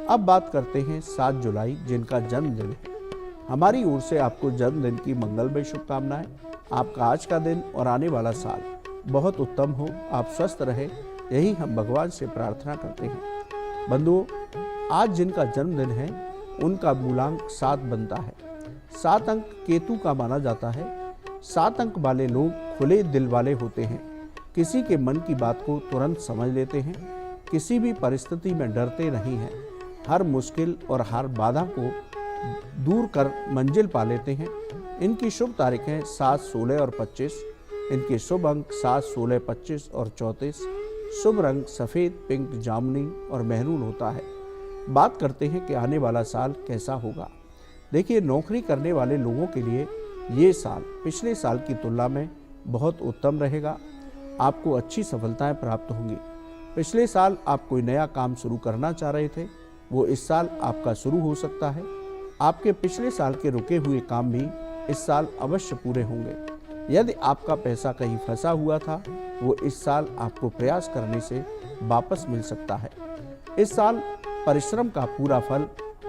अब बात करते हैं 7 जुलाई जिनका जन्मदिन है। हमारी ओर से आपको जन्मदिन की मंगलमय शुभकामनाएं। आपका आज का दिन और आने वाला साल बहुत उत्तम हो, आप स्वस्थ रहे, यही हम भगवान से प्रार्थना करते हैं। बंधुओं, आज जिनका जन्मदिन है उनका मूलांक 7 बनता है। 7 अंक केतु का माना जाता है। 7 अंक वाले लोग खुले दिल वाले होते हैं, किसी के मन की बात को तुरंत समझ लेते हैं, किसी भी परिस्थिति में डरते नहीं हैं, हर मुश्किल और हर बाधा को दूर कर मंजिल पा लेते हैं। इनकी शुभ तारीखें 7, 16 और 25। इनके शुभ अंक 7, 16, 25 और 34। शुभ रंग सफ़ेद, पिंक, जामुनी और मेहरून होता है। बात करते हैं कि आने वाला साल कैसा होगा। देखिए, नौकरी करने वाले लोगों के लिए ये साल पिछले साल की तुलना में बहुत उत्तम रहेगा। आपको अच्छी सफलताएं प्राप्त होंगी। पिछले साल आप कोई नया काम शुरू करना चाह रहे थे, वो इस साल आपका शुरू हो सकता है। आपके पिछले साल के रुके हुए काम भी इस साल अवश्य पूरे होंगे। यदि आपका पैसा कहीं फंसा हुआ था, वो इस साल आपको प्रयास करने से वापस मिल सकता है। इस साल परिश्रम का पूरा फल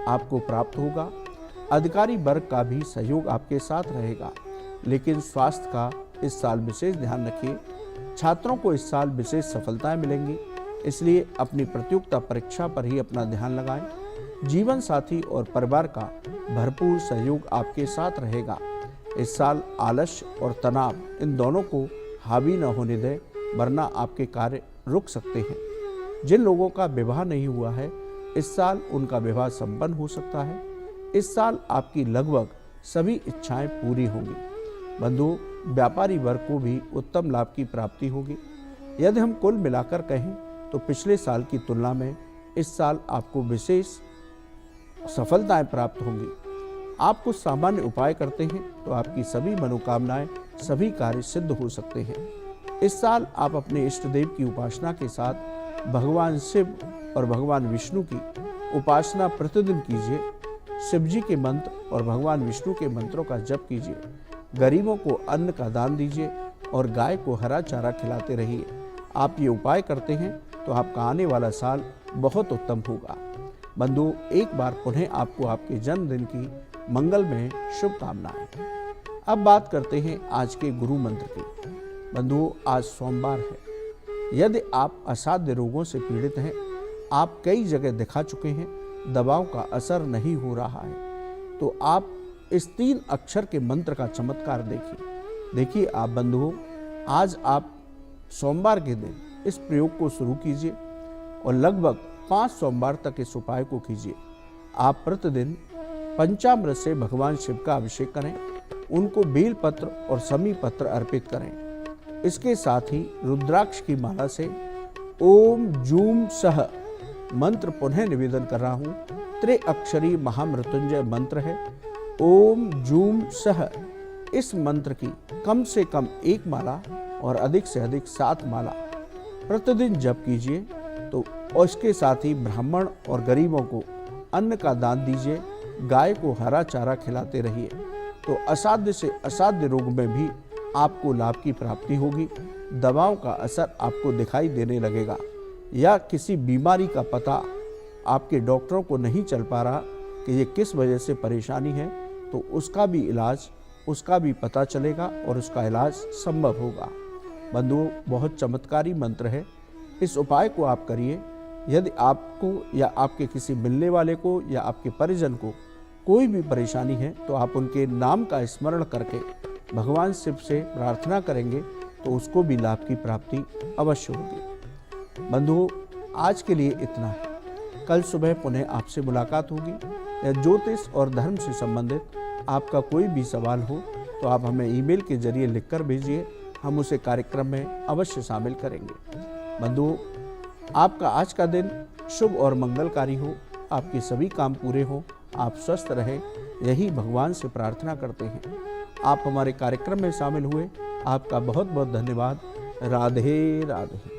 आपको प्राप्त होगा। अधिकारी वर्ग का भी सहयोग आपके साथ रहेगा, लेकिन स्वास्थ्य का इस साल विशेष ध्यान रखिए। छात्रों को इस साल विशेष सफलताएं मिलेंगी, इसलिए अपनी प्रतियोगिता परीक्षा पर ही अपना ध्यान लगाएं। जीवन साथी और परिवार का भरपूर सहयोग आपके साथ रहेगा। इस साल आलस्य और तनाव इन दोनों को हावी न होने दें, वरना आपके कार्य रुक सकते हैं। जिन लोगों का विवाह नहीं हुआ है, इस साल उनका विवाह संपन्न हो सकता है। इस साल आपकी लगभग सभी इच्छाएं पूरी होंगी। बंधुओं, व्यापारी वर्ग को भी उत्तम लाभ की प्राप्ति होगी। यदि हम कुल मिलाकर कहें तो पिछले साल की तुलना में इस साल आपको विशेष सफलताएं प्राप्त होंगी। आप कुछ सामान्य उपाय करते हैं तो आपकी सभी मनोकामनाएं, सभी कार्य सिद्ध हो सकते हैं। इस साल आप अपने इष्ट देव की उपासना के साथ भगवान शिव और भगवान विष्णु की उपासना प्रतिदिन कीजिए। शिव जी के मंत्र और भगवान विष्णु के मंत्रों का जप कीजिए। गरीबों को अन्न का दान दीजिए और गाय को हरा चारा खिलाते रहिए। आप ये उपाय करते हैं तो आपका आने वाला साल बहुत उत्तम होगा। बंधुओं, एक बार पुनः आपको आपके जन्मदिन की मंगलमय शुभकामनाएं। अब बात करते हैं आज के गुरु मंत्र की। बंधुओं, आज सोमवार है। यदि आप असाध्य रोगों से पीड़ित हैं, आप कई जगह दिखा चुके हैं, दवाओं का असर नहीं हो रहा है, तो आप इस 3 अक्षर के मंत्र का चमत्कार देखिए आप बंधुओं, आज आप सोमवार के दिन इस प्रयोग को शुरू कीजिए और लगभग 5 सोमवार तक इस उपाय को कीजिए। आप प्रतिदिन पंचामृत से भगवान शिव का अभिषेक करें, उनको बेल पत्र और समी पत्र अर्पित करें। इसके साथ ही रुद्राक्ष की माला से ओम जूम सह मंत्र पुनः निवेदन कर रहा हूँ। त्रिअक्षरी महामृत्युंजय मंत्र है। ओम जूम सह, इस मंत्र की कम से कम 1 माला और अधिक से अधिक 7 माला प्रतिदिन जप कीजिए। तो और इसके साथ ही ब्राह्मण और गरीबों को अन्न का दान दीजिए। गाय को हरा चारा खिलाते रहिए, तो असाध्य से असाध्य रोग में भी आपको लाभ की प्राप्ति होगी। दवाओं का असर आपको दिखाई देने लगेगा, या किसी बीमारी का पता आपके डॉक्टरों को नहीं चल पा रहा कि ये किस वजह से परेशानी है, तो उसका भी इलाज, उसका भी पता चलेगा और उसका इलाज संभव होगा। बंधुओं, बहुत चमत्कारी मंत्र है। इस उपाय को आप करिए। यदि आपको या आपके किसी मिलने वाले को या आपके परिजन को कोई भी परेशानी है, तो आप उनके नाम का स्मरण करके भगवान शिव से प्रार्थना करेंगे तो उसको भी लाभ की प्राप्ति अवश्य होगी। बंधुओं, आज के लिए इतना है। कल सुबह पुनः आपसे मुलाकात होगी। या ज्योतिष और धर्म से संबंधित आपका कोई भी सवाल हो तो आप हमें ईमेल के जरिए लिखकर भेजिए, हम उसे कार्यक्रम में अवश्य शामिल करेंगे। बंधुओं, आपका आज का दिन शुभ और मंगलकारी हो, आपके सभी काम पूरे हों, आप स्वस्थ रहें, यही भगवान से प्रार्थना करते हैं। आप हमारे कार्यक्रम में शामिल हुए, आपका बहुत बहुत धन्यवाद। राधे राधे।